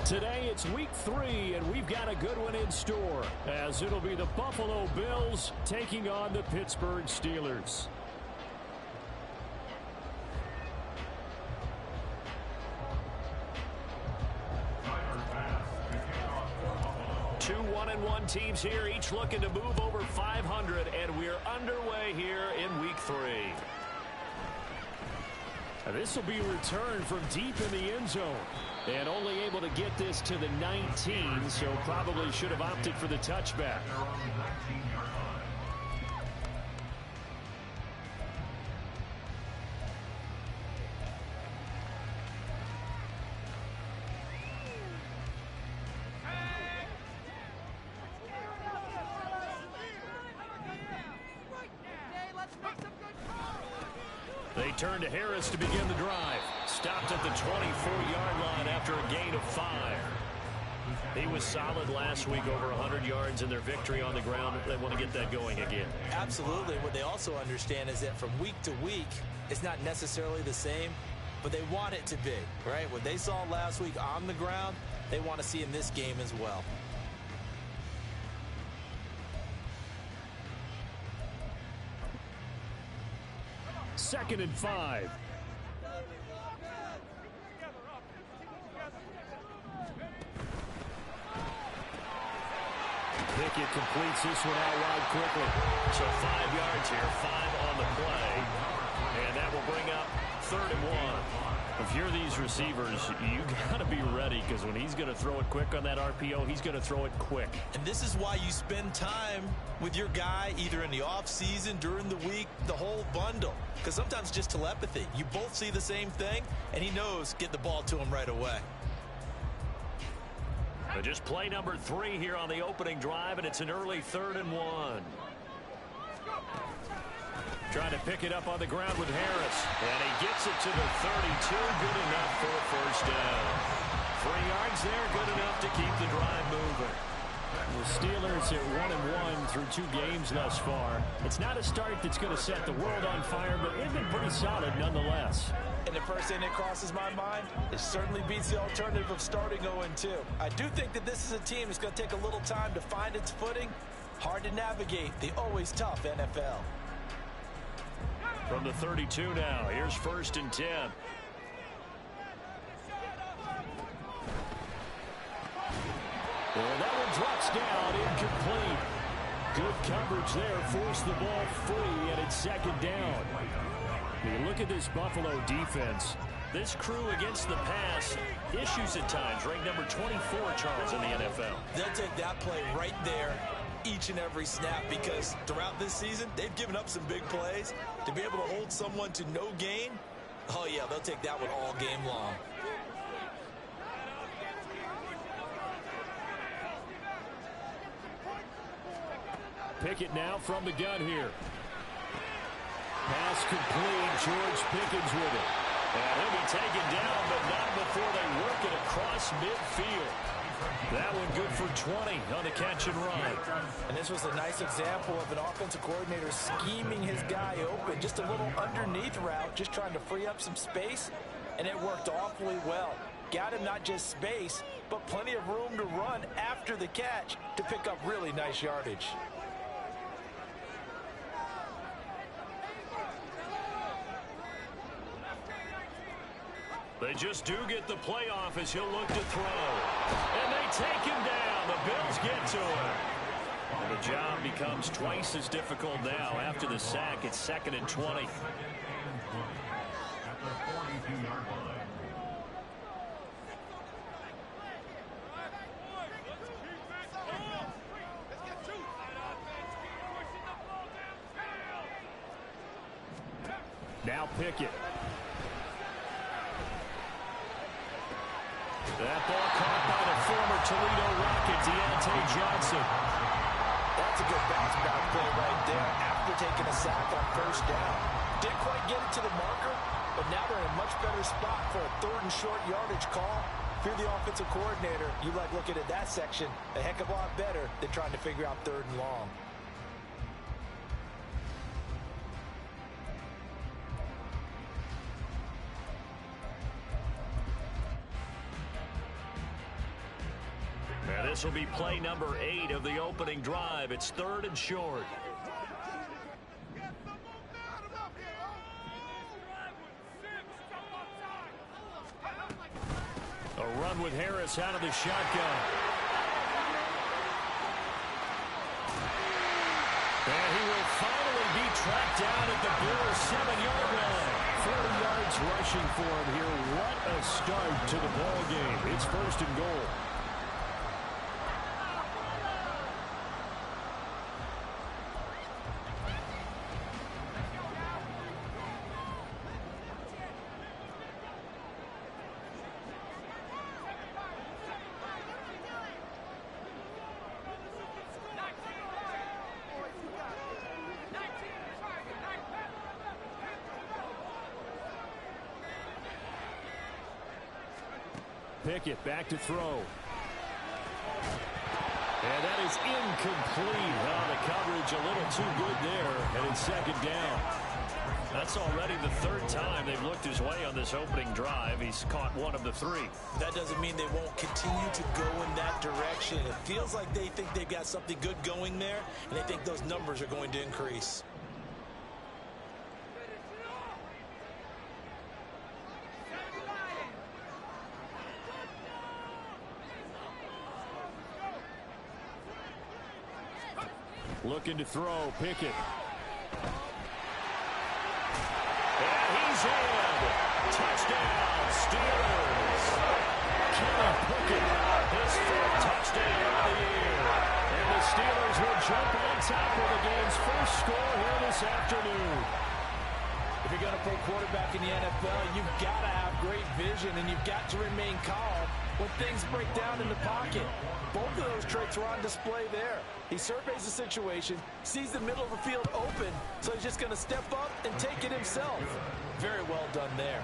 Today it's week 3, and we've got a good one in store, as it'll be the Buffalo Bills taking on the Pittsburgh Steelers. Two 1-1 teams here, each looking to move over 500, and we're underway here in week 3. This will be returned from deep in the end zone. And only able to get this to the 19, so probably should have opted for the touchback. They turn to Harris to begin the drive. Stopped at the 24-yard line after a gain of 5. He was solid last week, over 100 yards in their victory on the ground. They want to get that going again. Absolutely. What they also understand is that from week to week, it's not necessarily the same, but they want it to be, right? What they saw last week on the ground, they want to see in this game as well. Second and 5. Pickett completes this one out wide quickly. So 5 yards here, 5 on the play. And that will bring up 3rd and 1. If you're these receivers, you got to be ready, because when he's going to throw it quick on that RPO, he's going to throw it quick. And this is why you spend time with your guy, either in the offseason, during the week, the whole bundle. Because sometimes just telepathy. You both see the same thing, and he knows get the ball to him right away. But just play number 3 here on the opening drive, and it's an early 3rd and 1. Trying to pick it up on the ground with Harris. And he gets it to the 32. Good enough for a first down. 3 yards there, good enough to keep the drive moving. The Steelers at 1-1 through 2 games thus far. It's not a start that's going to set the world on fire, but they've been pretty solid nonetheless. And the first thing that crosses my mind, it certainly beats the alternative of starting 0-2. I do think that this is a team that's going to take a little time to find its footing. Hard to navigate the always tough NFL. From the 32 now, here's 1st and 10. And that one drops down, incomplete. Good coverage there, forced the ball free, and it's 2nd down. You look at this Buffalo defense. This crew against the pass, issues at times, ranked number 24, Charles, in the NFL. They'll take that play right there each and every snap, because throughout this season, they've given up some big plays. To be able to hold someone to no gain, oh yeah, they'll take that one all game long. Pickett now from the gun here. Pass complete. George Pickens with it. And he'll be taken down, but not before they work it across midfield. That one good for 20 on the catch and run. And this was a nice example of an offensive coordinator scheming his guy open. Just a little underneath route, just trying to free up some space, and it worked awfully well. Got him not just space, but plenty of room to run after the catch to pick up really nice yardage. They just do get the playoff as he'll look to throw. And they take him down. The Bills get to him. And the job becomes twice as difficult now. After the sack, it's 2nd and 20. Now Pickett. That ball caught by the former Toledo Rocket, Deontay Johnson. That's a good bounce back play right there after taking a sack on 1st down. Didn't quite get it to the marker, but now they're in a much better spot for a 3rd and short yardage call. If you're the offensive coordinator, you like looking at that section a heck of a lot better than trying to figure out 3rd and long. This will be play number 8 of the opening drive. It's 3rd and short. A run with Harris out of the shotgun. And he will finally be tracked down at the Bills' 7-yard line. 40 yards rushing for him here. What a start to the ball game. It's 1st and goal. Pickett back to throw. And that is incomplete. The coverage a little too good there. And it's 2nd down. That's already the 3rd time they've looked his way on this opening drive. He's caught 1 of the 3. That doesn't mean they won't continue to go in that direction. It feels like they think they've got something good going there, and they think those numbers are going to increase. Looking to throw, Pickett. And he's in. Touchdown, Steelers. Kenny Pickett, his 4th touchdown of the year. And the Steelers will jump on top of the game's first score here this afternoon. If you're going to play quarterback in the NFL, you've got to have great vision, and you've got to remain calm when things break down in the pocket. Both of those traits were on display there. He surveys the situation, sees the middle of the field open, so he's just going to step up and take it himself. Very well done there.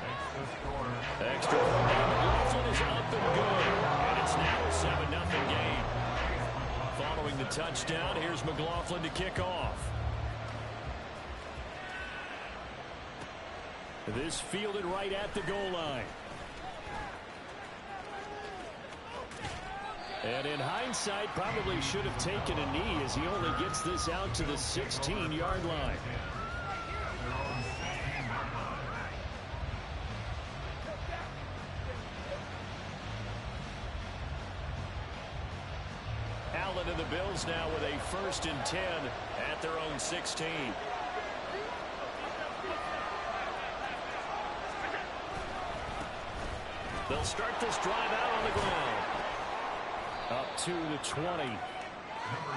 Extra point. McLaughlin is up and good. And it's now a 7-0 game. Following the touchdown, here's McLaughlin to kick off. This fielded right at the goal line. And in hindsight, probably should have taken a knee as he only gets this out to the 16-yard line. Allen and the Bills now with a 1st and 10 at their own 16. They'll start this drive out on the ground. Up to the 20.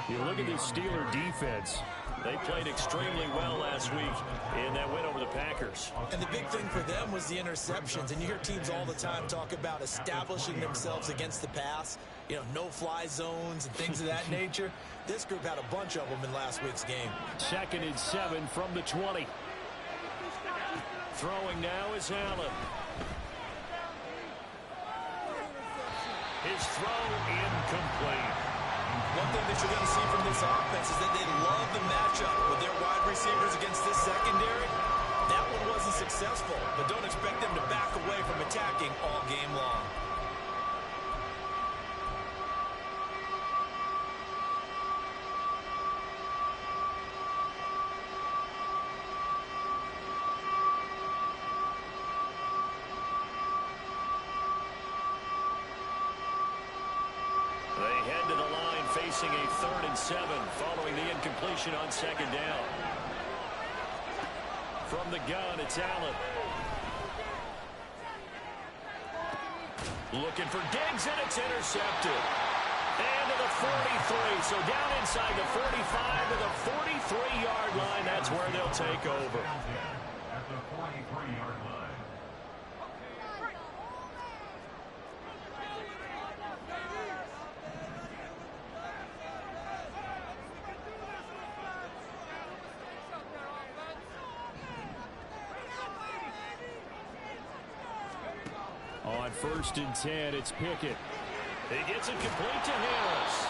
You look at this Steeler defense. They played extremely well last week in that win over the Packers. And the big thing for them was the interceptions. And you hear teams all the time talk about establishing themselves against the pass. You know, no-fly zones and things of that nature. This group had a bunch of them in last week's game. 2nd and 7 from the 20. Throwing now is Allen. His throw incomplete. One thing that you're going to see from this offense is that they love the matchup with their wide receivers against this secondary. That one wasn't successful, but don't expect them to back away from attacking all game long. Facing a 3rd and 7 following the incompletion on 2nd down. From the gun, it's Allen. Looking for Diggs, and it's intercepted. And to the 43, so down inside the 45 to the 43-yard line. That's where they'll take over. At the 43-yard line. On 1st and 10, it's Pickett. He gets it complete to Harris.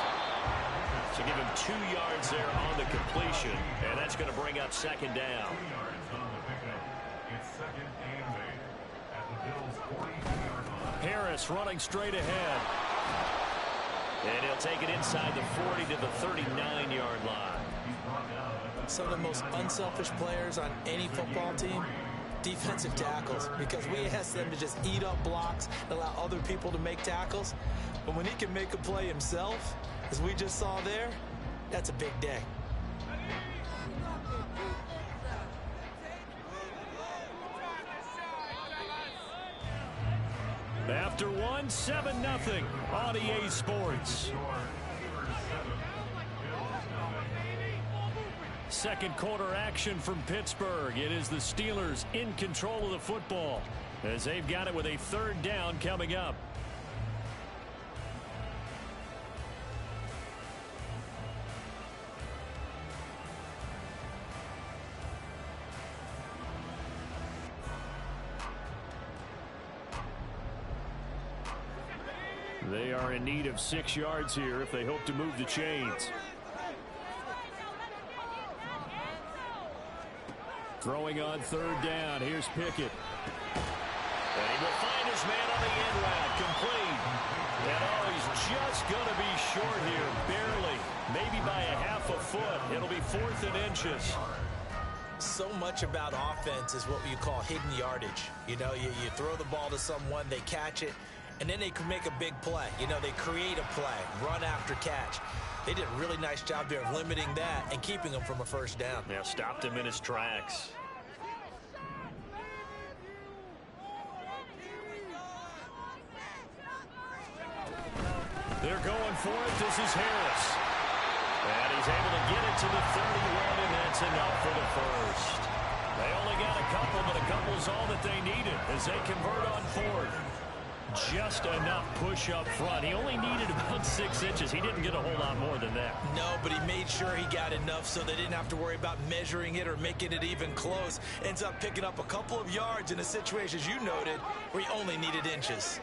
So give him 2 yards there on the completion, and that's going to bring up 2nd down. 2 yards on the pickup. It's 2nd and 8 at the Bills' 42-yard line. Harris running straight ahead. And he'll take it inside the 40 to the 39-yard line. Some of the most unselfish players on any football team, defensive tackles, because we ask them to just eat up blocks, allow other people to make tackles. But when he can make a play himself, as we just saw there, that's a big day. After one, 7-0 on EA Sports. Second quarter action from Pittsburgh. It is the Steelers in control of the football as they've got it with a third down coming up. They are in need of 6 yards here if they hope to move the chains. Throwing on third down. Here's Pickett. And he will find his man on the end route. Complete. And oh, he's just going to be short here. Barely. Maybe by a half a foot. It'll be 4th and inches. So much about offense is what you call hidden yardage. You know, you throw the ball to someone, they catch it, and then they can make a big play. You know, they create a play, run after catch. They did a really nice job there of limiting that and keeping him from a first down. Yeah, stopped him in his tracks. They're going for it. This is Harris. And he's able to get it to the 31, and that's enough for the first. They only got a couple, but a couple is all that they needed as they convert on 4th. Just enough push up front. He only needed about 6 inches. He didn't get a whole lot more than that. No, but he made sure he got enough so they didn't have to worry about measuring it or making it even close. Ends up picking up a couple of yards in a situation, as you noted, where he only needed inches.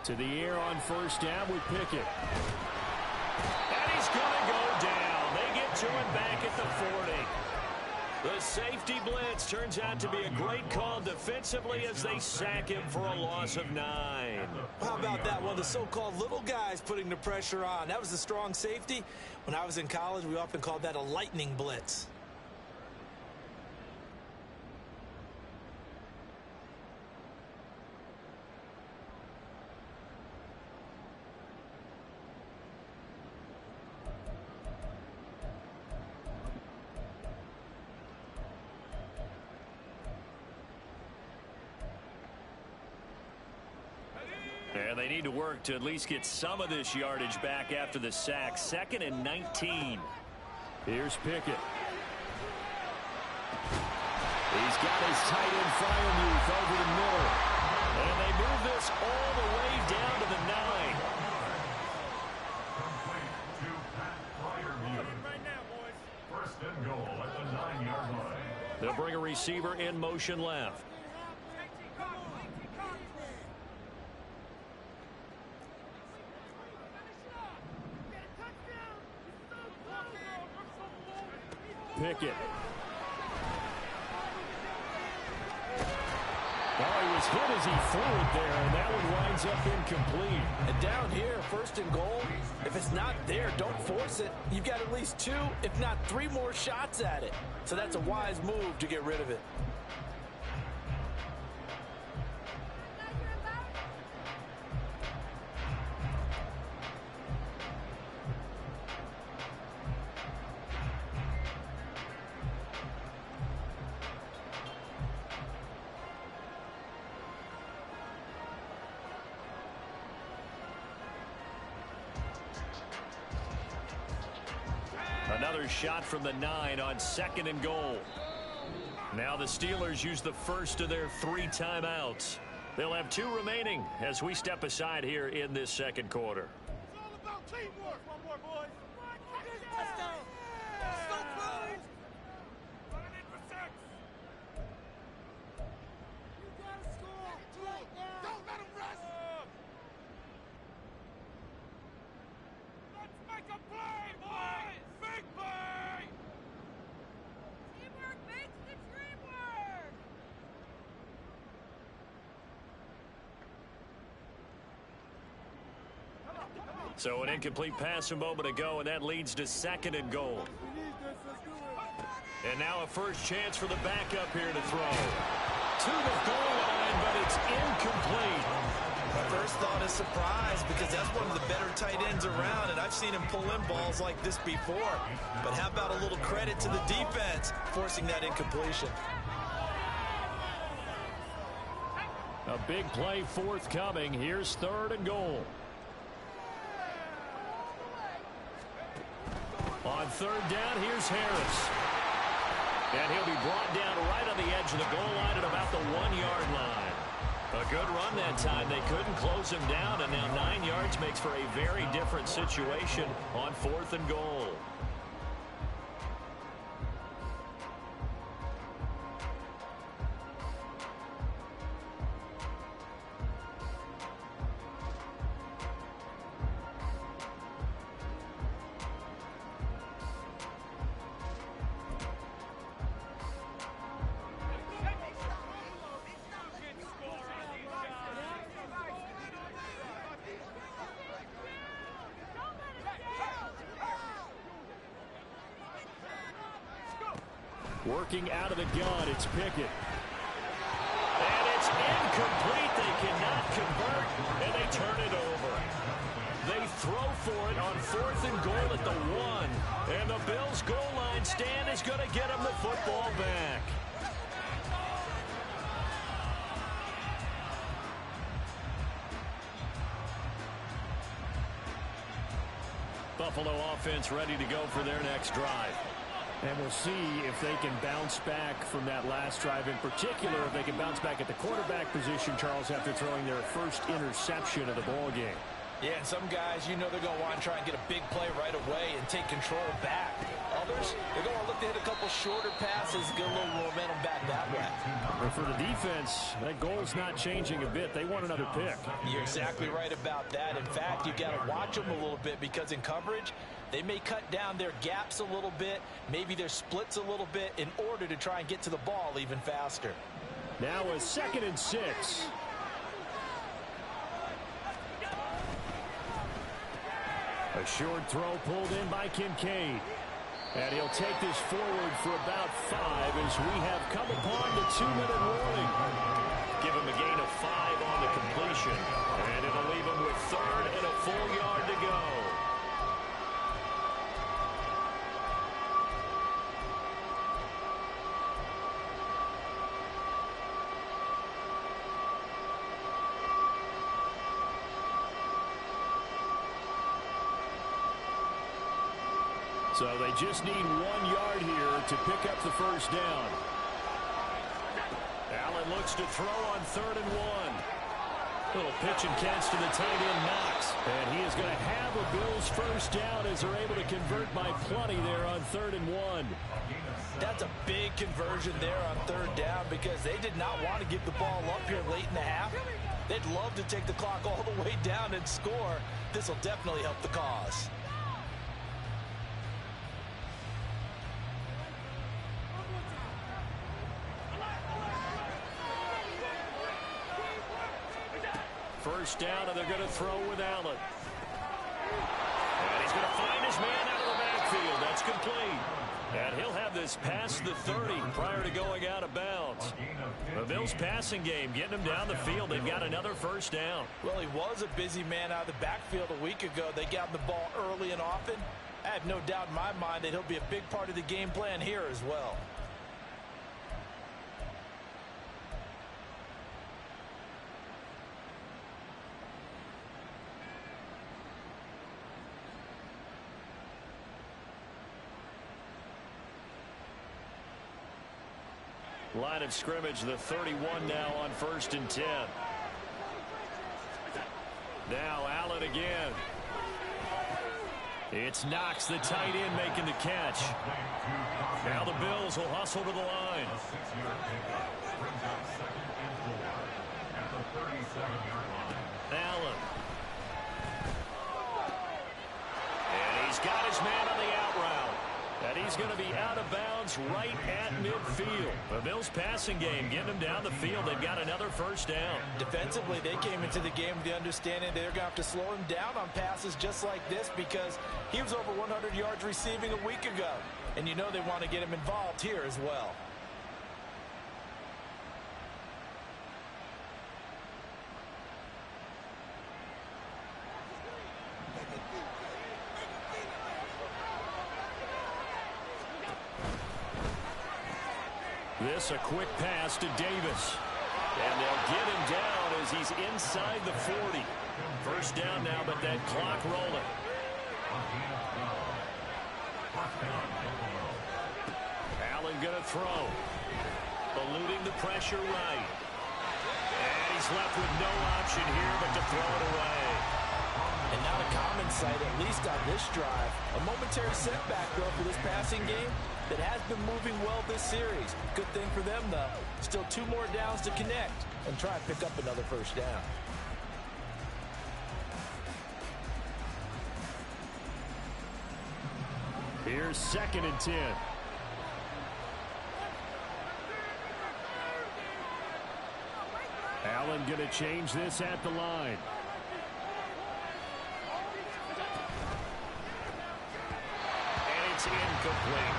To the air on first down with Pickett. And he's going to go down. They get to him back at the 40. The safety blitz turns out to be a great call defensively as they sack him for a loss of 9. How about that one? The so-called little guys putting the pressure on. That was a strong safety. When I was in college, we often called that a lightning blitz. And they need to work to at least get some of this yardage back after the sack. 2nd and 19. Here's Pickett. He's got his tight end Freiermuth over the middle. And they move this all the way down to the 9. Complete to Pat Freiermuth. First and goal at the 9-yard line. They'll bring a receiver in motion left. Pickett. Oh, he was hit as he threw it there, and that one winds up incomplete. And down here, 1st and goal, if it's not there, don't force it. You've got at least 2, if not 3 more shots at it. So that's a wise move to get rid of it. Another shot from the 9 on 2nd and goal. Now the Steelers use the first of their 3 timeouts. They'll have 2 remaining as we step aside here in this second quarter. It's all about teamwork. One more, boys. Running in for 6. You gotta score. Don't let him rest. Let's make a play, boys. Big play. Teamwork makes the dream work. So an incomplete pass a moment ago, and that leads to 2nd and goal. And now a first chance for the backup here to throw. To the goal line, but it's incomplete. My first thought is surprise because that's one of the better tight ends around, and I've seen him pull in balls like this before. But how about a little credit to the defense forcing that incompletion? A big play forthcoming. Here's 3rd and goal. On 3rd down, here's Harris. And he'll be brought down right on the edge of the goal line at about the 1-yard line. A good run that time. They couldn't close him down, and now 9 yards makes for a very different situation on 4th and goal. Working out of the gun, it's Pickett. And it's incomplete. They cannot convert, and they turn it over. They throw for it on 4th and goal at the 1. And the Bills' goal line stand is going to get them the football back. Buffalo offense ready to go for their next drive. And we'll see if they can bounce back from that last drive. In particular, if they can bounce back at the quarterback position, Charles, after throwing their first interception of the ball game. Yeah, and some guys, you know they're going to want to try and get a big play right away and take control back. Others, they're going to look to hit a couple shorter passes, get a little momentum back that way. But for the defense, that goal's not changing a bit. They want another pick. You're exactly right about that. In fact, you've got to watch them a little bit because in coverage, they may cut down their gaps a little bit, maybe their splits a little bit in order to try and get to the ball even faster. Now a 2nd and 6. A short throw pulled in by Kincaid. And he'll take this forward for about 5 as we have come upon the 2-minute warning. Give him a gain of 5 on the completion. And it'll leave him with 3rd and a full yard to go. So they just need 1 yard here to pick up the first down. Allen looks to throw on 3rd and 1. Little pitch and catch to the tight end, Knox. And he is going to have a Bills first down as they're able to convert by plenty there on 3rd and 1. That's a big conversion there on 3rd down because they did not want to give the ball up here late in the half. They'd love to take the clock all the way down and score. This will definitely help the cause. First down, and they're going to throw with Allen. And he's going to find his man out of the backfield. That's complete. And he'll have this past the 30 prior to going out of bounds. The Bills' passing game, getting him down the field. They've got another first down. Well, he was a busy man out of the backfield a week ago. They got him the ball early and often. I have no doubt in my mind that he'll be a big part of the game plan here as well. Line of scrimmage, the 31 now on 1st and 10. Now Allen again. It's Knox, the tight end, making the catch. Now the Bills will hustle to the line. Allen. And he's got his man on the out route. And he's going to be out of bounds right at midfield. The Bills passing game getting them down the field. They've got another first down. Defensively, they came into the game with the understanding they're going to have to slow him down on passes just like this because he was over 100 yards receiving a week ago. And you know they want to get him involved here as well. This a quick pass to Davis. And they'll get him down as he's inside the 40. First down now, but that clock rolling. Allen going to throw. Eluding the pressure right. And he's left with no option here but to throw it away. And not a common sight, at least on this drive. A momentary setback, though, for this passing game that has been moving well this series. Good thing for them, though. Still 2 more downs to connect and try and pick up another first down. Here's 2nd and 10. Allen going to change this at the line. And it's incomplete.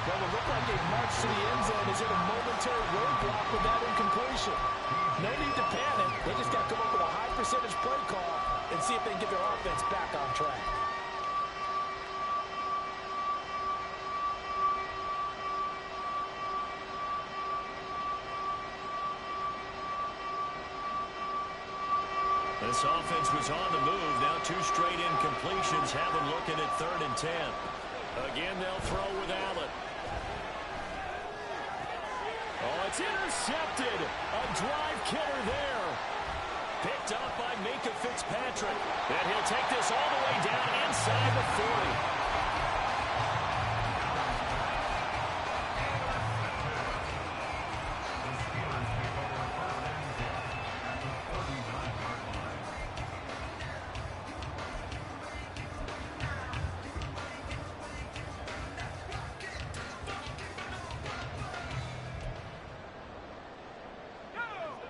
Well, it looked like they marched to the end zone. Is it a momentary roadblock with that incompletion? No need to panic. They just got to come up with a high percentage play call and see if they can get their offense back on track. This offense was on the move. Now 2 straight incompletions have them looking at 3rd and 10. Again, they'll throw with Allen. Oh, it's intercepted. A drive killer there. Picked up by Minkah Fitzpatrick. And he'll take this all the way down inside the 40.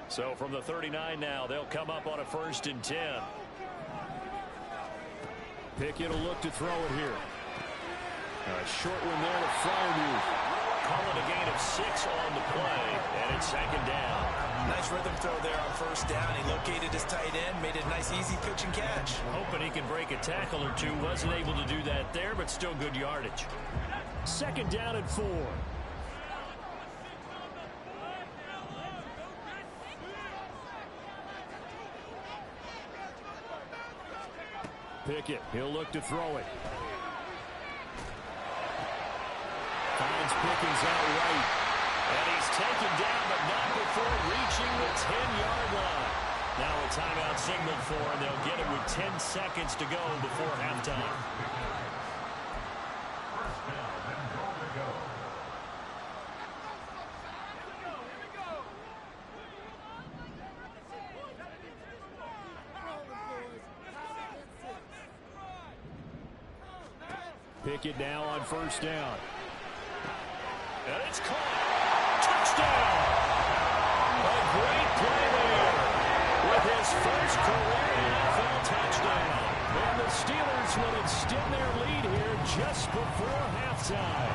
So from the 39 now, they'll come up on a 1st and 10. Pickett will look to throw it here. A short one there to Freiermuth. Call it a gain of 6 on the play, and it's 2nd down. Nice rhythm throw there on 1st down. He located his tight end, made it a nice easy pitch and catch. Hoping he can break a tackle or two. Wasn't able to do that there, but still good yardage. 2nd down and 4. Pickett, he'll look to throw it. Finds Pickens out right. And he's taken down, but not before reaching the 10-yard line. Now a timeout signaled for, and they'll get it with 10 seconds to go before halftime. Pickett now on 1st down. And it's caught. Touchdown! A great play there with his first career NFL touchdown. And the Steelers will extend their lead here just before halftime.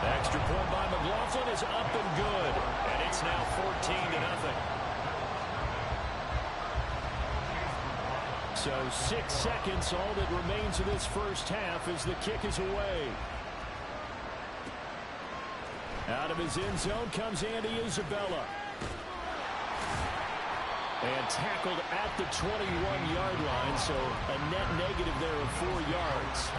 The extra point by McLaughlin is up and good. And it's now 14-0. So 6 seconds, all that remains of this first half as the kick is away. Out of his end zone comes Andy Isabella. And tackled at the 21-yard line, so a net negative there of 4 yards.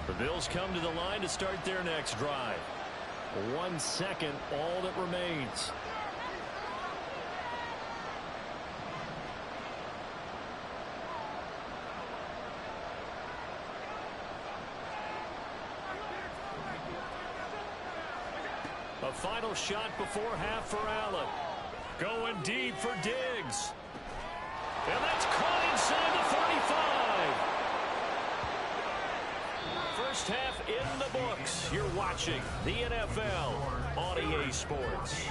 The Bills come to the line to start their next drive. 1 second, all that remains. final shot before half for Allen. Going deep for Diggs. And that's caught inside the 35. First half in the books. You're watching the NFL on EA Sports.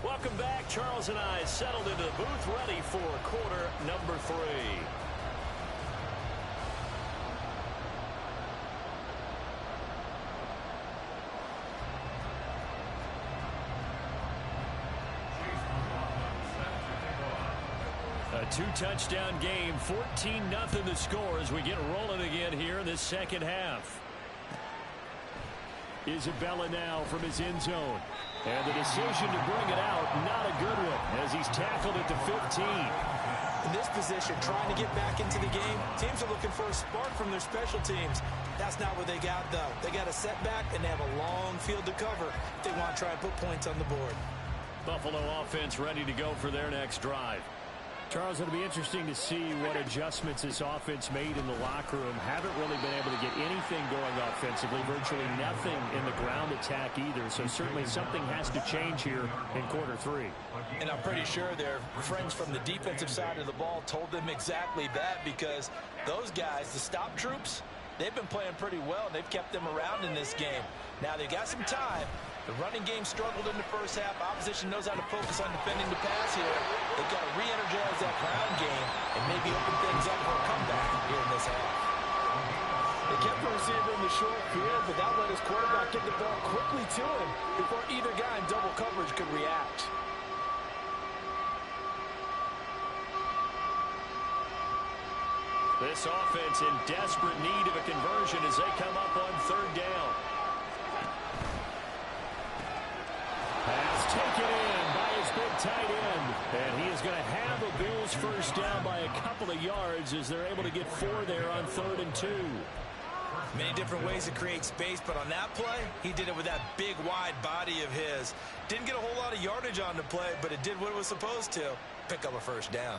Welcome back. Charles and I settled into the booth, ready for quarter number 3. A 2-touchdown game, 14-0 the score as we get rolling again here in this second half. Isabella now from his end zone. And the decision to bring it out, not a good one, as he's tackled at the 15. In this position, trying to get back into the game, teams are looking for a spark from their special teams. That's not what they got, though. They got a setback, and they have a long field to cover if they want to try and put points on the board. Buffalo offense ready to go for their next drive. Charles, it'll be interesting to see what adjustments this offense made in the locker room. Haven't really been able to get anything going offensively, virtually nothing in the ground attack either. So certainly something has to change here in quarter 3. And I'm pretty sure their friends from the defensive side of the ball told them exactly that, because those guys, the stop troops, they've been playing pretty well, and they've kept them around in this game. Now they've got some time. The running game struggled in the first half. Opposition knows how to focus on defending the pass here. They've got to re-energize that ground game and maybe open things up for a comeback here in this half. They kept the receiver in the short field, but that let his quarterback get the ball quickly to him before either guy in double coverage could react. This offense in desperate need of a conversion as they come up on 3rd down. Pass taken in by his big tight end. And he is going to have the Bills first down by a couple of yards as they're able to get 4 there on 3rd and 2. Many different ways to create space, but on that play, he did it with that big, wide body of his. Didn't get a whole lot of yardage on the play, but it did what it was supposed to. Pick up a first down.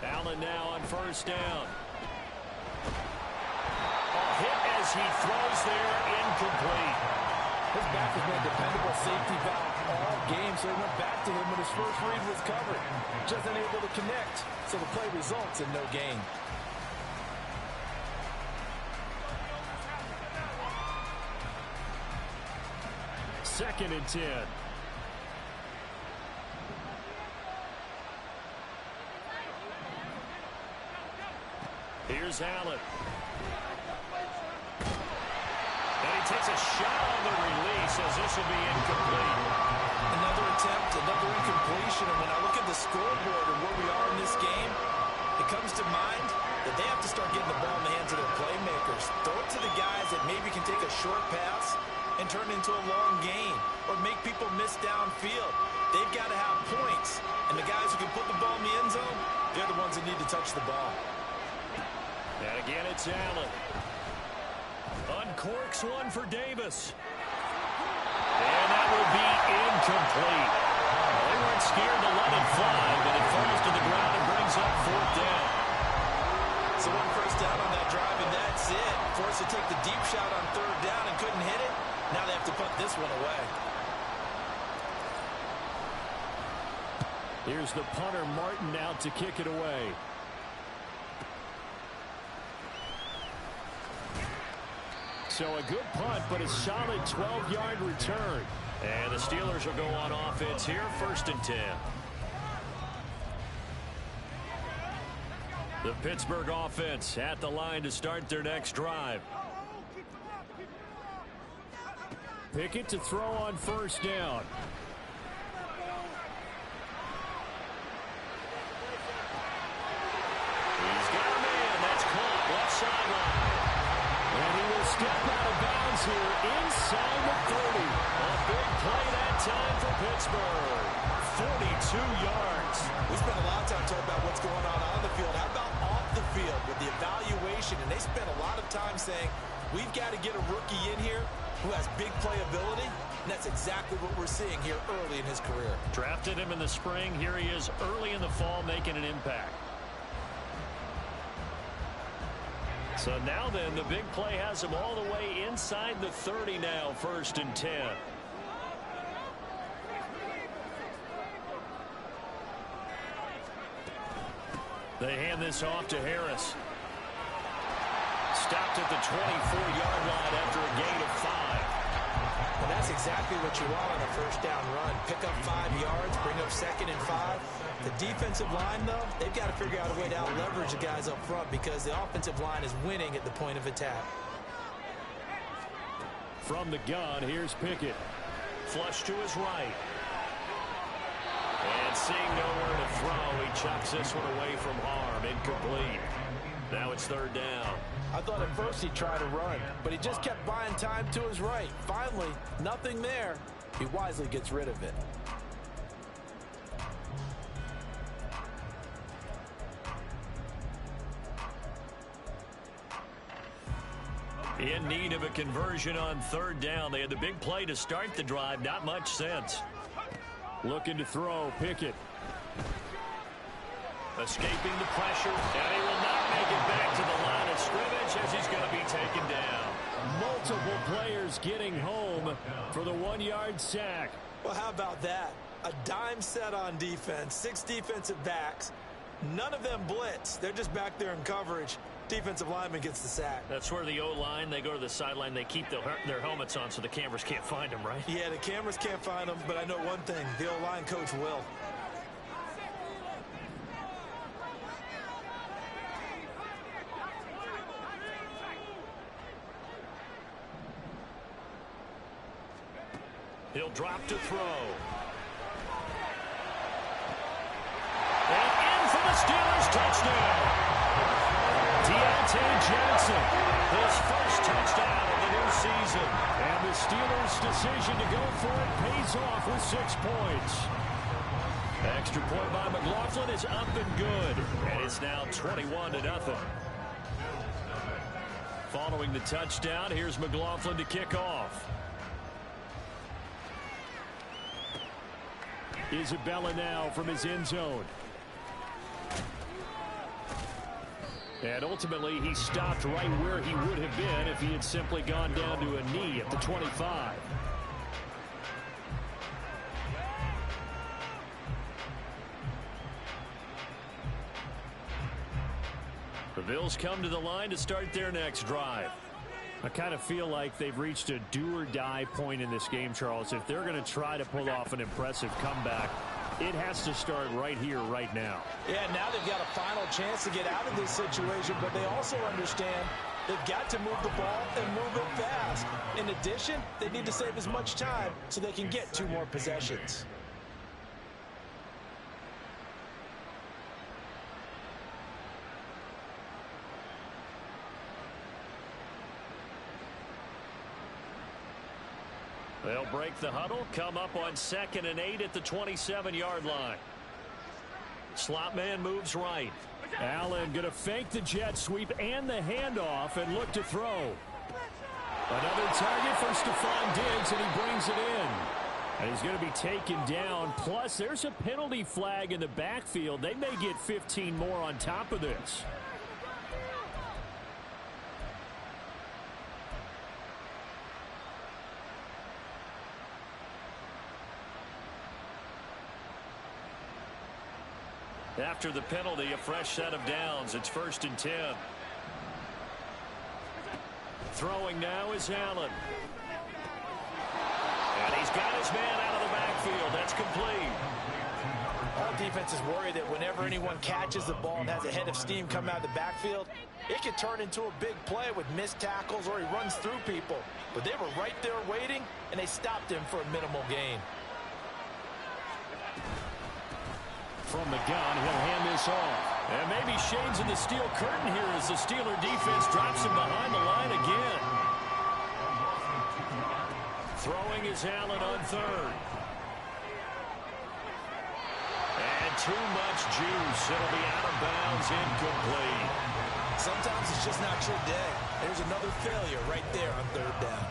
Allen now on 1st down. A hit as he throws there, incomplete. His back has been a dependable safety valve all game, so he went back to him when his first read was covered. Just unable to connect, so the play results in no gain. Second and 10. Here's Allen. And he takes a shot on the release as this will be incomplete. Another attempt, another incompletion, and when I look at the scoreboard and where we are in this game, it comes to mind that they have to start getting the ball in the hands of their playmakers. Throw it to the guys that maybe can take a short pass and turn it into a long gain or make people miss downfield. They've got to have points, and the guys who can put the ball in the end zone, they're the ones that need to touch the ball. And again, it's Allen. Uncorks one for Davis. And that will be incomplete. They weren't scared to let it fly, but it falls to the ground and brings up 4th down. So 1 first down on that drive, and that's it. Forced to take the deep shot on 3rd down and couldn't hit it. Now they have to punt this one away. Here's the punter, Martin, out to kick it away. So a good punt, but a solid 12-yard return. And the Steelers will go on offense here, 1st and 10. The Pittsburgh offense at the line to start their next drive. Pickett to throw on 1st down. He's got a man. That's caught left sideline. And he will step out of bounds here inside the 30. A big play that time for Pittsburgh. 42 yards. We spent a lot of time talking about what's going on the field. How about off the field with the evaluation? And they spent a lot of time saying, we've got to get a rookie in here who has big playability. And that's exactly what we're seeing here early in his career. Drafted him in the spring. Here he is early in the fall making an impact. So now then, the big play has him all the way inside the 30 now, 1st and 10. They hand this off to Harris. Stopped at the 24-yard line after a gain of 5. And that's exactly what you want on a first down run. Pick up 5 yards, bring up 2nd and 5. The defensive line, though, they've got to figure out a way to out-leverage the guys up front because the offensive line is winning at the point of attack. From the gun, here's Pickett. Flush to his right. And seeing nowhere to throw, he chucks this one away from harm. Incomplete. Now it's 3rd down. I thought at first he'd try to run, but he just kept buying time to his right. Finally, nothing there. He wisely gets rid of it. In need of a conversion on 3rd down. They had the big play to start the drive. Not much sense. Looking to throw, Pickett. Escaping the pressure, and he will not make it back to the line of scrimmage as he's going to be taken down. Multiple players getting home for the 1-yard sack. Well, how about that? A dime set on defense, 6 defensive backs. None of them blitz. They're just back there in coverage. Defensive lineman gets the sack. That's where the O-line, they go to the sideline, they keep their helmets on so the cameras can't find them, right? Yeah, the cameras can't find them, but I know one thing. The O-line coach will. He'll drop to throw. And in for the Steelers touchdown. Deontay Johnson, his first touchdown of the new season. And the Steelers' decision to go for it pays off with 6 points. Extra point by McLaughlin is up and good. And it's now 21-0. Following the touchdown, here's McLaughlin to kick off. Isabella now from his end zone. And ultimately, he stopped right where he would have been if he had simply gone down to a knee at the 25. The Bills come to the line to start their next drive. I kind of feel like they've reached a do-or-die point in this game, Charles. If they're going to try to pull off an impressive comeback, it has to start right here, right now. Yeah, now they've got a final chance to get out of this situation, but they also understand they've got to move the ball and move it fast. In addition, they need to save as much time so they can get 2 more possessions. They'll break the huddle, come up on 2nd and 8 at the 27-yard line. Slot man moves right. Allen going to fake the jet sweep and the handoff and look to throw. Another target for Stephon Diggs, and he brings it in. And he's going to be taken down. Plus, there's a penalty flag in the backfield. They may get 15 more on top of this. After the penalty, a fresh set of downs. It's 1st and 10. Throwing now is Allen. And he's got his man out of the backfield. That's complete. All defenses worry that whenever anyone catches the ball and has a head of steam come out of the backfield, it can turn into a big play with missed tackles or he runs through people. But they were right there waiting, and they stopped him for a minimal gain. From the gun, he'll hand this off. And maybe shades of the steel curtain here as the Steeler defense drops him behind the line again. throwing is Allen on third. And too much juice. It'll be out of bounds, incomplete. Sometimes it's just not your day. There's another failure right there on third down.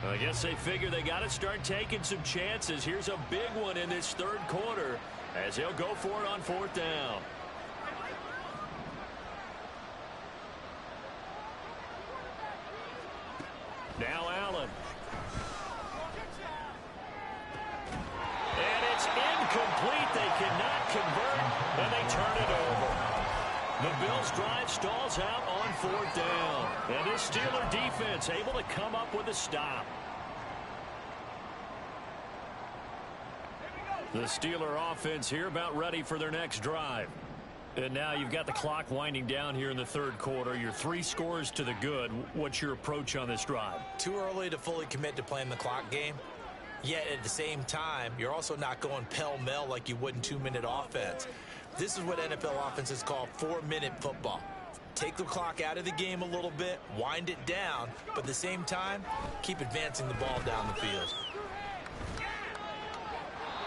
I guess they figure they got to start taking some chances. Here's a big one in this third quarter as they'll go for it on fourth down. Now Allen. And it's incomplete. They cannot convert, and they turn it over. The Bills' drive stalls out on fourth down. And this Steeler defense able to come up with a stop. The Steeler offense here about ready for their next drive. And now you've got the clock winding down here in the third quarter. You're 3 scores to the good. What's your approach on this drive? Too early to fully commit to playing the clock game. Yet at the same time, you're also not going pell-mell like you would in 2-minute offense. This is what NFL offenses call 4-minute football. Take the clock out of the game a little bit, wind it down, but at the same time, keep advancing the ball down the field.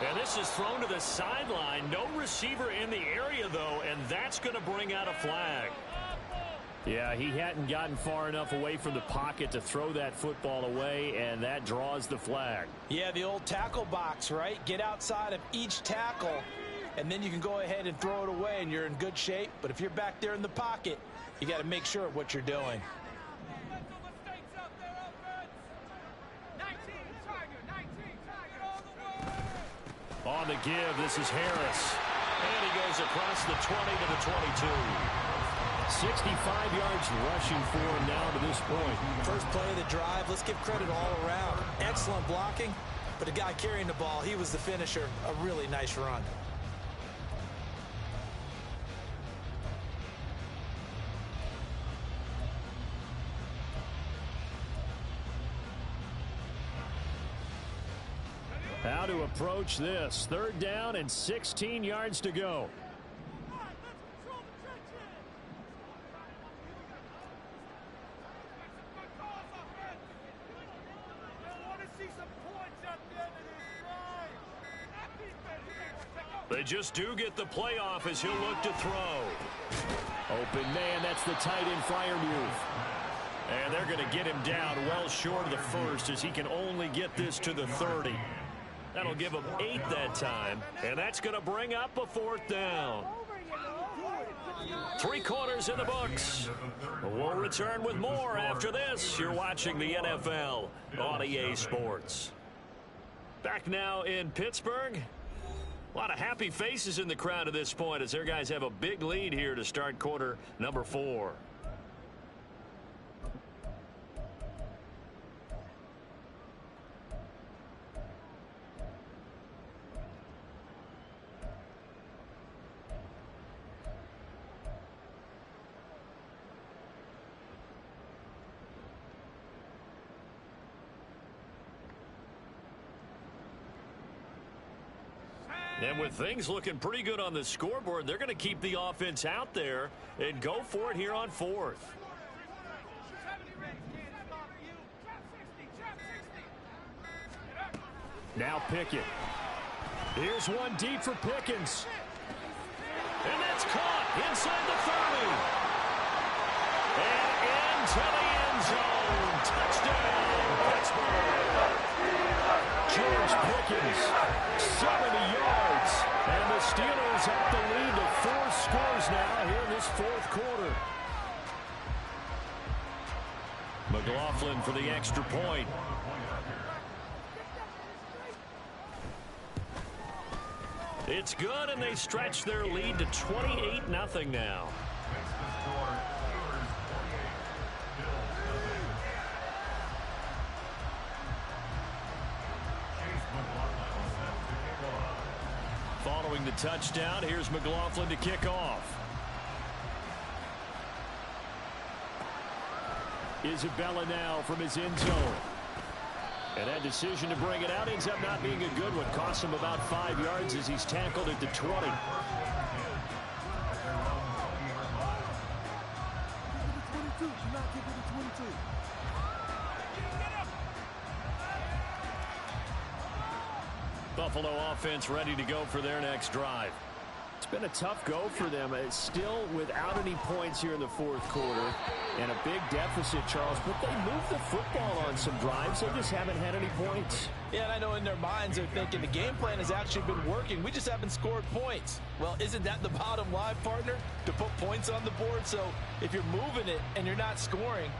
And this is thrown to the sideline. No receiver in the area, though, and that's going to bring out a flag. Yeah, he hadn't gotten far enough away from the pocket to throw that football away, and that draws the flag. Yeah, the old tackle box, right? Get outside of each tackle, and then you can go ahead and throw it away, and you're in good shape. But if you're back there in the pocket, you got to make sure of what you're doing. On the give, this is Harris. And he goes across the 20 to the 22. 65 yards rushing for him now to this point. First play of the drive, let's give credit all around. Excellent blocking, but the guy carrying the ball, he was the finisher. A really nice run. How to approach this. Third down and 16 yards to go. They just do get the playoff as he'll look to throw. Open man, that's the tight end Freiermuth. And they're going to get him down well short of the first as he can only get this to the 30. That'll give him 8 that time, and that's going to bring up a fourth down. 3 quarters in the books. We'll return with more after this. You're watching the NFL on EA Sports. Back now in Pittsburgh. A lot of happy faces in the crowd at this point as their guys have a big lead here to start quarter number 4. And with things looking pretty good on the scoreboard, they're going to keep the offense out there and go for it here on fourth. Now Pickett. Here's one deep for Pickens. And that's caught inside the 30. And into the end zone. Touchdown, Pittsburgh. George Pickens, 70 yards. And the Steelers up the lead to 4 scores now here in this fourth quarter. McLaughlin for the extra point. It's good, and they stretch their lead to 28-0 now. Following the touchdown, here's McLaughlin to kick off. Isabella now from his end zone. And that decision to bring it out ends up not being a good one. Costs him about 5 yards as he's tackled at the 20. Buffalo offense ready to go for their next drive. It's been a tough go for them. It's still without any points here in the fourth quarter and a big deficit, Charles, but they moved the football on some drives. They just haven't had any points. Yeah, and I know in their minds they're thinking the game plan has actually been working. We just haven't scored points. Well, isn't that the bottom line, partner? To put points on the board? So if you're moving it and you're not scoring,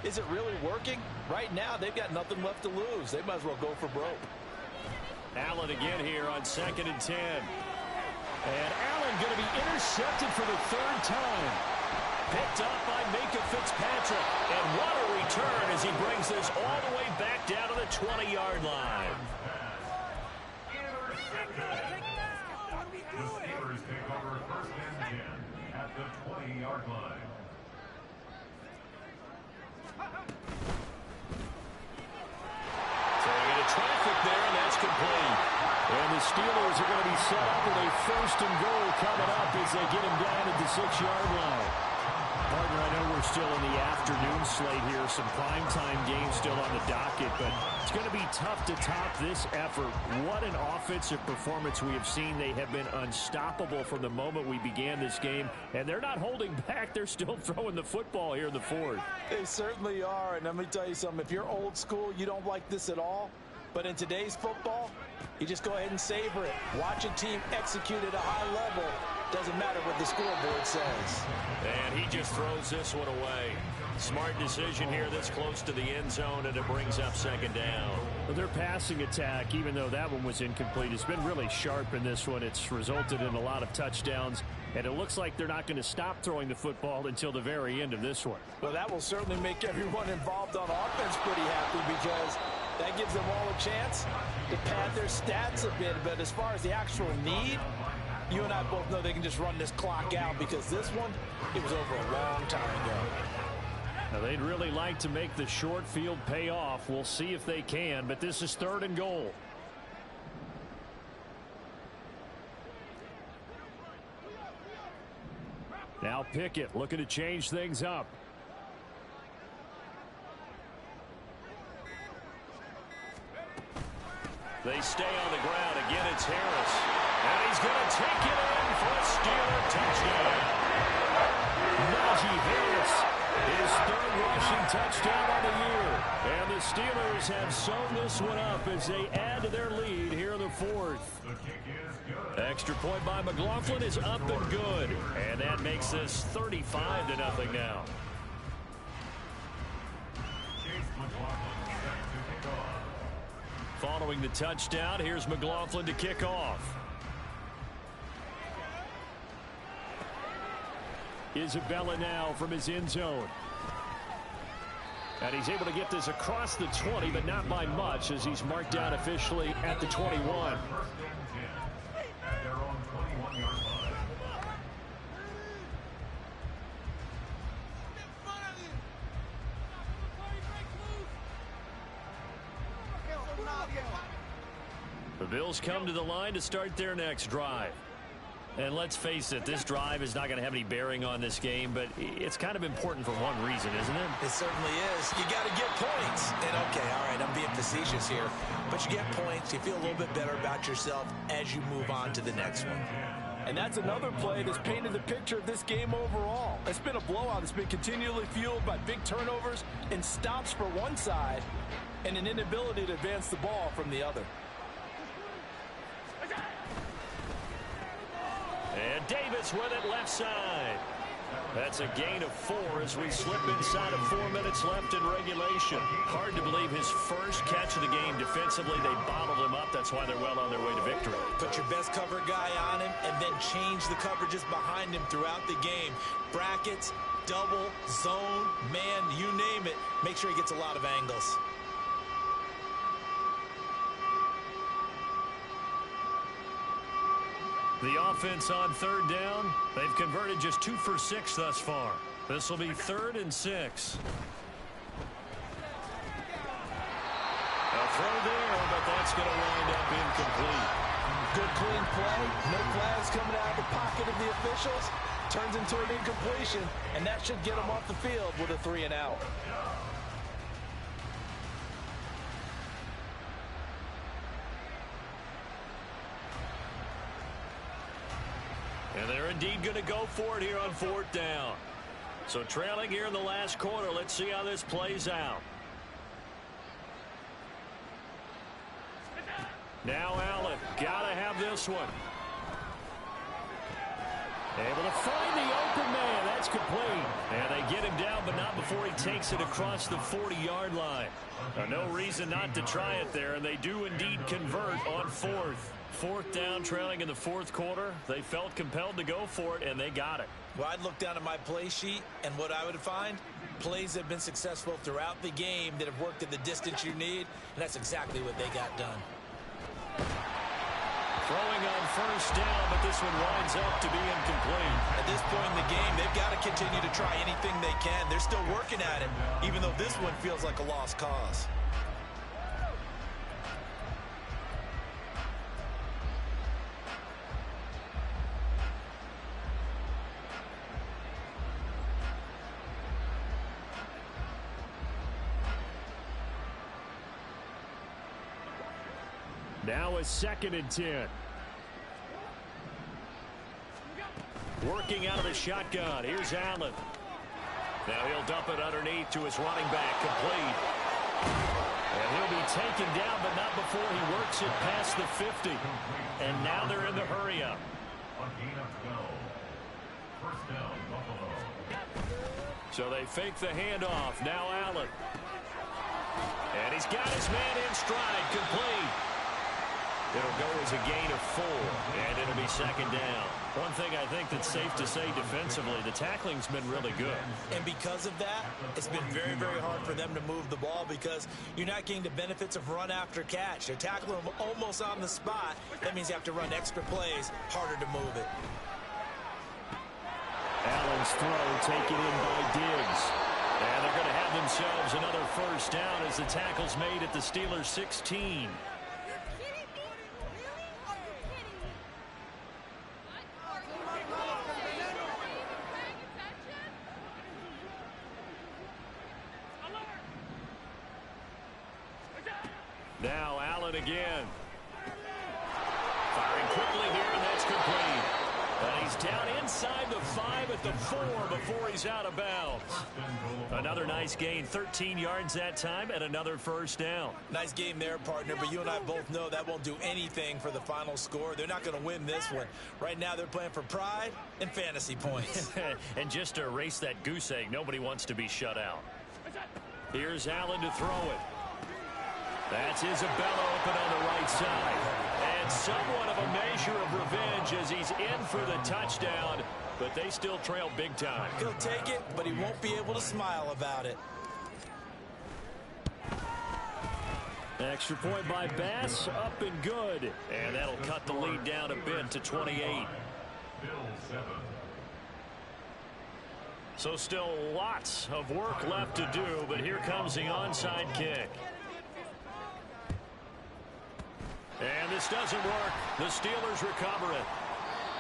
is it really working? Right now, they've got nothing left to lose. They might as well go for broke. Allen again here on 2nd and 10. And Allen going to be intercepted for the third time. Picked up by Minkah Fitzpatrick. And what a return as he brings this all the way back down to the 20-yard line. The Steelers take over 1st and 10 at the 20-yard line. Throwing into traffic there, and that's complete. And the Steelers are going to be set up with a 1st and goal coming up as they get him down at the 6-yard line. Partner, I know we're still in the afternoon slate here. Some primetime games still on the docket, but it's going to be tough to top this effort. What an offensive performance we have seen. They have been unstoppable from the moment we began this game, and they're not holding back. They're still throwing the football here in the fourth. They certainly are, and let me tell you something. If you're old school, you don't like this at all. But in today's football, you just go ahead and savor it. Watch a team execute at a high level. Doesn't matter what the scoreboard says. And he just throws this one away. Smart decision here this close to the end zone, and it brings up 2nd down. Well, their passing attack, even though that one was incomplete, has been really sharp in this one. It's resulted in a lot of touchdowns, and it looks like they're not going to stop throwing the football until the very end of this one. Well, that will certainly make everyone involved on offense pretty happy because that gives them all a chance to pad their stats a bit. But as far as the actual need, you and I both know they can just run this clock out because this one, it was over a long time ago. Now, they'd really like to make the short field pay off. We'll see if they can, but this is 3rd and goal. Now Pickett looking to change things up. They stay on the ground. Again, it's Harris. And he's going to take it in for a Steeler touchdown. Najee Harris, his 3rd rushing touchdown of the year. And the Steelers have sewn this one up as they add to their lead here in the 4th. The kick is good. Extra point by McLaughlin is up and good. And that makes this 35-0 now. Chase McLaughlin set to kick off. Following the touchdown, here's McLaughlin to kick off. Isabella now from his end zone. And he's able to get this across the 20, but not by much as he's marked down officially at the 21. 1st and 10 at their own 21-yard line. The Bills come to the line to start their next drive. And let's face it, this drive is not going to have any bearing on this game, but it's kind of important for one reason, isn't it? It certainly is. You got to get points. And okay, all right, I'm being facetious here. But you get points, you feel a little bit better about yourself as you move on to the next one. And that's another play that's painted the picture of this game overall. It's been a blowout. It's been continually fueled by big turnovers and stops for one side and an inability to advance the ball from the other. And Davis with it left side. That's a gain of 4 as we slip inside of 4 minutes left in regulation. Hard to believe his first catch of the game defensively. They bottled him up. That's why they're well on their way to victory. Put your best cover guy on him and then change the coverages behind him throughout the game. Brackets, double, zone, man, you name it. Make sure he gets a lot of angles. The offense on third down, they've converted just 2 for 6 thus far. This will be 3rd and 6. A throw there, but that's going to wind up incomplete. Good clean play. No flags coming out of the pocket of the officials. Turns into an incompletion, and that should get them off the field with a 3 and out. And they're indeed going to go for it here on 4th down. So trailing here in the last quarter. Let's see how this plays out. Now Allen, gotta have this one. Able to find the open man. That's complete. And they get him down, but not before he takes it across the 40-yard line. No reason not to try it there, and they do indeed convert on 4th. 4th down, trailing in the 4th quarter. They felt compelled to go for it, and they got it. Well, I'd look down at my play sheet, and what I would find, plays that have been successful throughout the game that have worked at the distance you need, and that's exactly what they got done. Throwing on 1st down, but this one winds up to be incomplete. At this point in the game, they've got to continue to try anything they can. They're still working at it, even though this one feels like a lost cause. Now a 2nd and 10. Working out of the shotgun. Here's Allen. Now he'll dump it underneath to his running back. Complete. And he'll be taken down, but not before he works it past the 50. And now they're in the hurry-up. So they fake the handoff. Now Allen. And he's got his man in stride. Complete. It'll go as a gain of 4, and it'll be 2nd down. One thing I think that's safe to say defensively, the tackling's been really good. And because of that, it's been very, very hard for them to move the ball because you're not getting the benefits of run after catch. They're tackling them almost on the spot. That means you have to run extra plays, harder to move it. Allen's throw taken in by Diggs. And they're going to have themselves another 1st down as the tackle's made at the Steelers' 16. Now Allen again. Firing quickly here, and that's complete. And he's down inside the 5 at the 4 before he's out of bounds. Another nice gain, 13 yards that time, and another 1st down. Nice game there, partner, but you and I both know that won't do anything for the final score. They're not going to win this one. Right now they're playing for pride and fantasy points. And just to erase that goose egg, nobody wants to be shut out. Here's Allen to throw it. That's Isabella open on the right side. And somewhat of a measure of revenge as he's in for the touchdown, but they still trail big time. He'll take it, but he won't be able to smile about it. Extra point by Bass, up and good. And that'll cut the lead down a bit to 28. So still lots of work left to do, but here comes the onside kick. And this doesn't work. The Steelers recover it.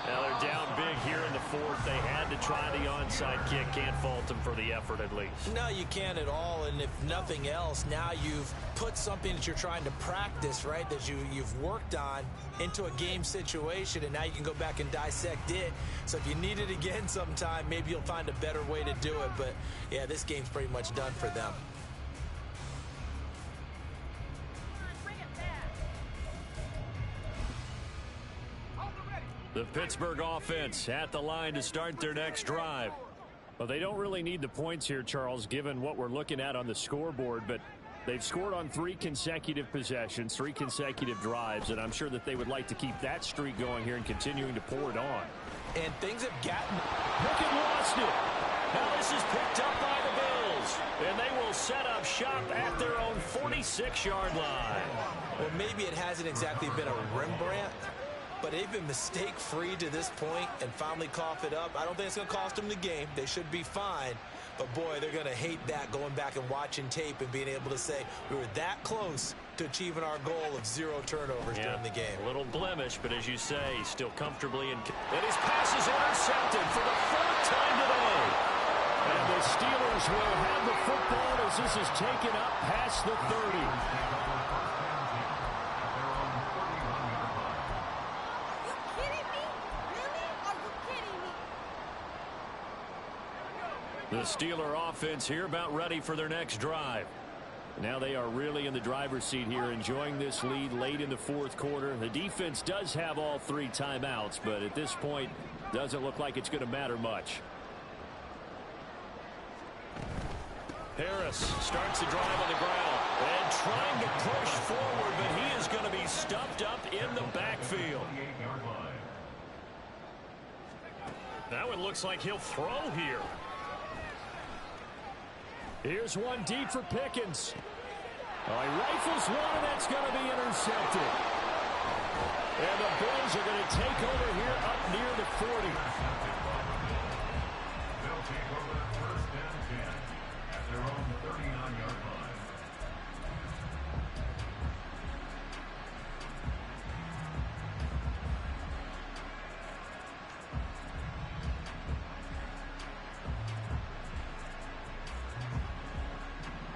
Now they're down big here in the 4th. They had to try the onside kick. Can't fault them for the effort at least. No, you can't at all. And if nothing else, now you've put something that you're trying to practice, right, that you've worked on into a game situation, and now you can go back and dissect it. So if you need it again sometime, maybe you'll find a better way to do it. But, yeah, this game's pretty much done for them. The Pittsburgh offense at the line to start their next drive. Well, they don't really need the points here, Charles, given what we're looking at on the scoreboard, but they've scored on 3 consecutive possessions, 3 consecutive drives, and I'm sure that they would like to keep that streak going here and continuing to pour it on. And things have gotten... Pickett lost it. Now this is picked up by the Bills, and they will set up shop at their own 46-yard line. Well, maybe it hasn't exactly been a Rembrandt, but they've been mistake-free to this point and finally cough it up. I don't think it's going to cost them the game. They should be fine. But, boy, they're going to hate that, going back and watching tape and being able to say we were that close to achieving our goal of 0 turnovers during the game. A little blemish, but as you say, still comfortably in. And his pass is intercepted for the 4th time today. And the Steelers will have the football as this is taken up past the 30. The Steeler offense here about ready for their next drive. Now they are really in the driver's seat here, enjoying this lead late in the 4th quarter. The defense does have all 3 timeouts, but at this point, doesn't look like it's going to matter much. Harris starts the drive on the ground and trying to push forward, but he is going to be stuffed up in the backfield. Now it looks like he'll throw here. Here's one deep for Pickens. He rifles one, and that's going to be intercepted. And the Bills are going to take over here up near the 40. They'll take over first and 10 at their own 39-yard line.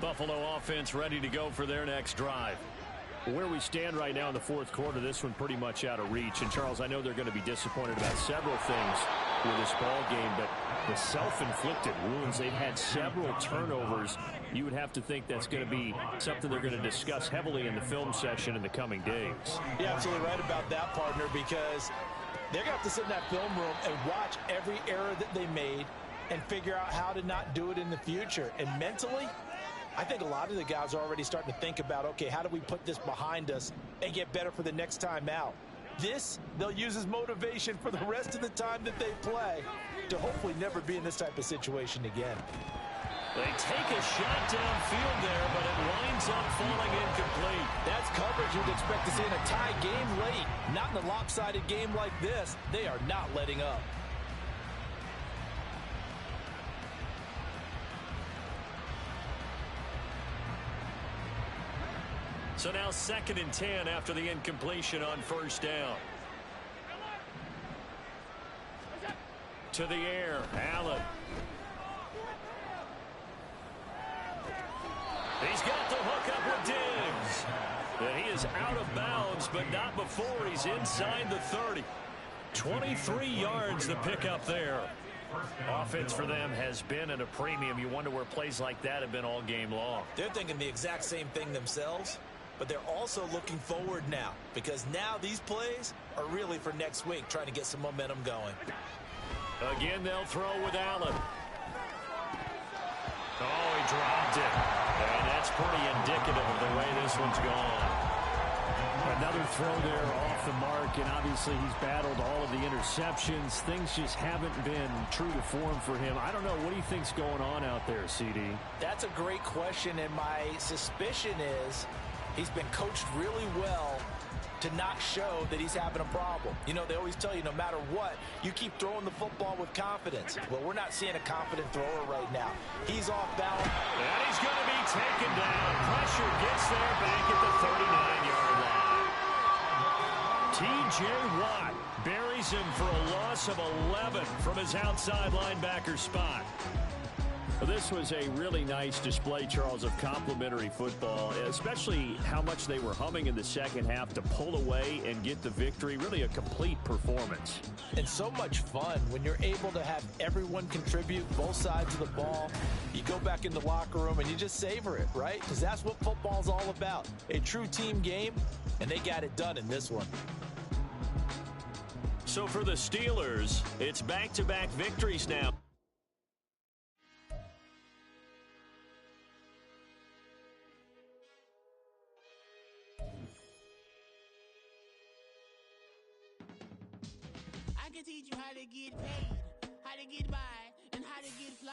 Buffalo offense ready to go for their next drive. Where we stand right now in the 4th quarter, this one pretty much out of reach. And, Charles, I know they're going to be disappointed about several things with this ball game, but the self-inflicted wounds, they've had several turnovers. You would have to think that's going to be something they're going to discuss heavily in the film session in the coming days. You're absolutely right about that, partner, because they're going to have to sit in that film room and watch every error that they made and figure out how to not do it in the future. And mentally, I think a lot of the guys are already starting to think about, okay, how do we put this behind us and get better for the next time out? This, they'll use as motivation for the rest of the time that they play to hopefully never be in this type of situation again. They take a shot downfield there, but it winds up falling incomplete. That's coverage you'd expect to see in a tie game late. Not in a lopsided game like this. They are not letting up. So now 2nd and 10 after the incompletion on 1st down. To the air, Allen. He's got the hook up with Diggs. And he is out of bounds, but not before he's inside the 30. 23 yards the pickup there. Offense for them has been at a premium. You wonder where plays like that have been all game long. They're thinking the exact same thing themselves, but they're also looking forward now, because now these plays are really for next week, trying to get some momentum going. Again, they'll throw with Allen. Oh, he dropped it. And that's pretty indicative of the way this one's gone. Another throw there off the mark, and obviously he's battled all of the interceptions. Things just haven't been true to form for him. I don't know. What do you think's going on out there, CD? That's a great question, and my suspicion is he's been coached really well to not show that he's having a problem. You know, they always tell you no matter what, you keep throwing the football with confidence. Well, we're not seeing a confident thrower right now. He's off balance. And he's going to be taken down. Pressure gets there back at the 39-yard line. T.J. Watt buries him for a loss of 11 from his outside linebacker spot. This was a really nice display, Charles, of complimentary football, especially how much they were humming in the second half to pull away and get the victory. Really a complete performance. And so much fun when you're able to have everyone contribute, both sides of the ball. You go back in the locker room and you just savor it, right? Because that's what football's all about. A true team game, and they got it done in this one. So for the Steelers, it's back-to-back victories now. I can teach you how to get paid, how to get by, and how to get fly.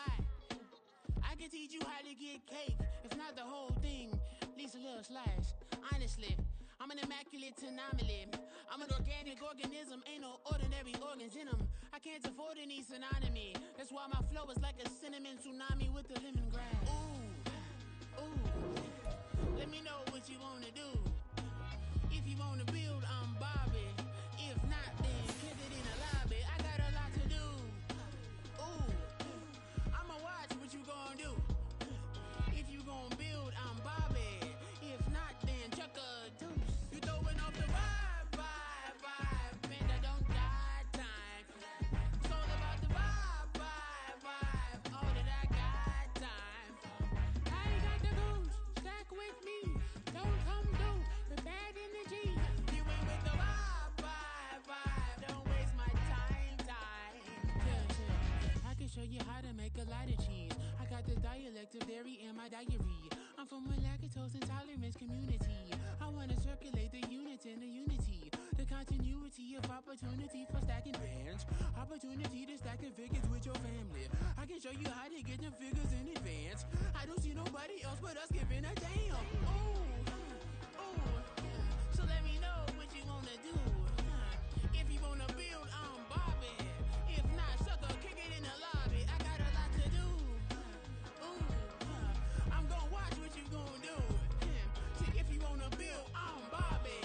I can teach you how to get cake. If not the whole thing, at least a little slice. Honestly, I'm an immaculate anomaly. I'm an organic organism, ain't no ordinary organs in them. I can't afford any synonymy. That's why my flow is like a cinnamon tsunami with the lemongrass. Ooh, ooh. Let me know what you wanna do. If you wanna build, I'm Bobby. If not, then kick it in the lobby. I got a lot to do. Ooh, I'ma watch what you gon' do. If you gon' build, I'm Bobby. If not, then chuck a deuce. You throwing off the vibe. Man, I don't got time. It's all about the vibe. All that I got time. I ain't got the goose. Stack with me. Don't come through with bad energy. You ain't with the vibe. Don't waste my time. Yeah. I can show you how to make a lot of cheese. I got the dialect of dairy in my diary. I'm from a lactose intolerance community. I wanna circulate the units in the unity. The continuity of opportunity for stacking bands. Opportunity to stack the figures with your family. I can show you how to get the figures in advance. I don't see nobody else but us giving a damn. Ooh. So let me know what you wanna do. If you wanna build, I'm Bobby. If not, sucker, kick it in the lobby. I got a lot to do. Ooh, I'm gonna watch what you gonna do. See, if you wanna build, I'm Bobby.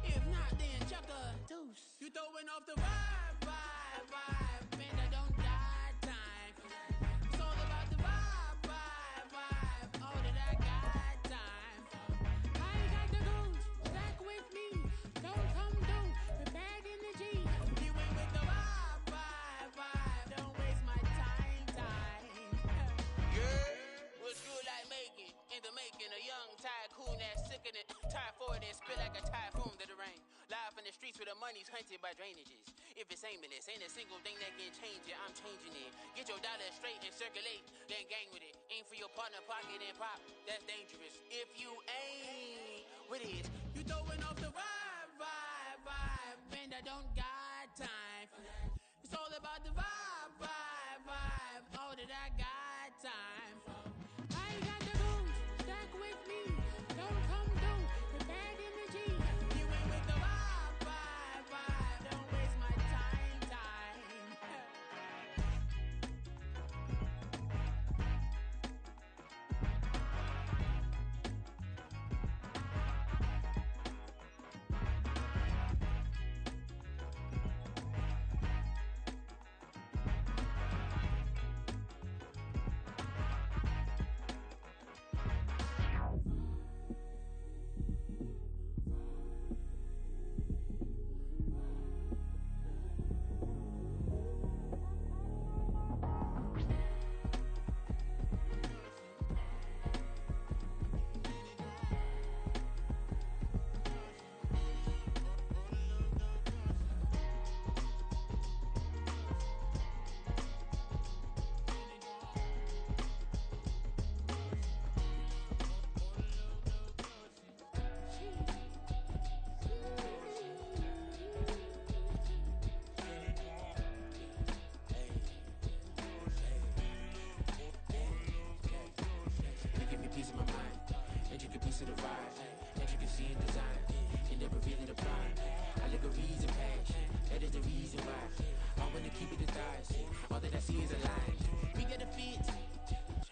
If not, then chuck a deuce. You throwing off the vibe. Man, I don't got time. It's all about the vibe. All that I got time. I ain't got the goose. Stack with me. Don't come through with bad energy. You ain't with the vibe. Don't waste my time. Yeah. What's good like making? In the making, a young tycoon that's sickening. Tie forward and spill like a typhoon to the rain. Live in the streets where the money's hunted by drainages. If it's aimless, ain't a single thing that can change it. I'm changing it. Get your dollar straight and circulate, then gang with it. Aim for your partner, pocket and pop. That's dangerous. If you ain't with it, you throwing off the vibe. Man, I don't got time for that. It's all about the vibe. All that I got time for. I ain't got the goose. Stack with me. Don't come through with bad energy. You ain't with the vibe. Don't waste my time.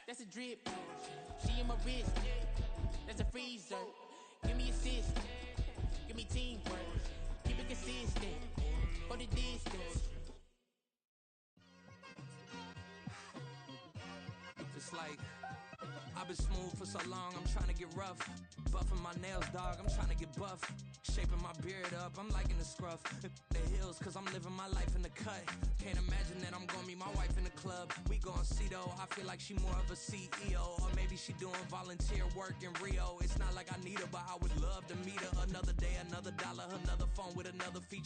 That's a drip. She in my wrist. That's a freezer. Give me assist. Give me teamwork. Keep it consistent. For the distance. It's like I've been smooth for so long, I'm trying to get rough. Buffing my nails, dog, I'm trying to get buff. Shaping my beard up, I'm liking the scruff. The hills, cause I'm living my life in the cut. Can't imagine that I'm gonna meet my wife in the club. We gon' see though, I feel like she more of a CEO. Or maybe she doing volunteer work in Rio. It's not like I need her, but I would love to meet her. Another day, another dollar, another phone with another feature.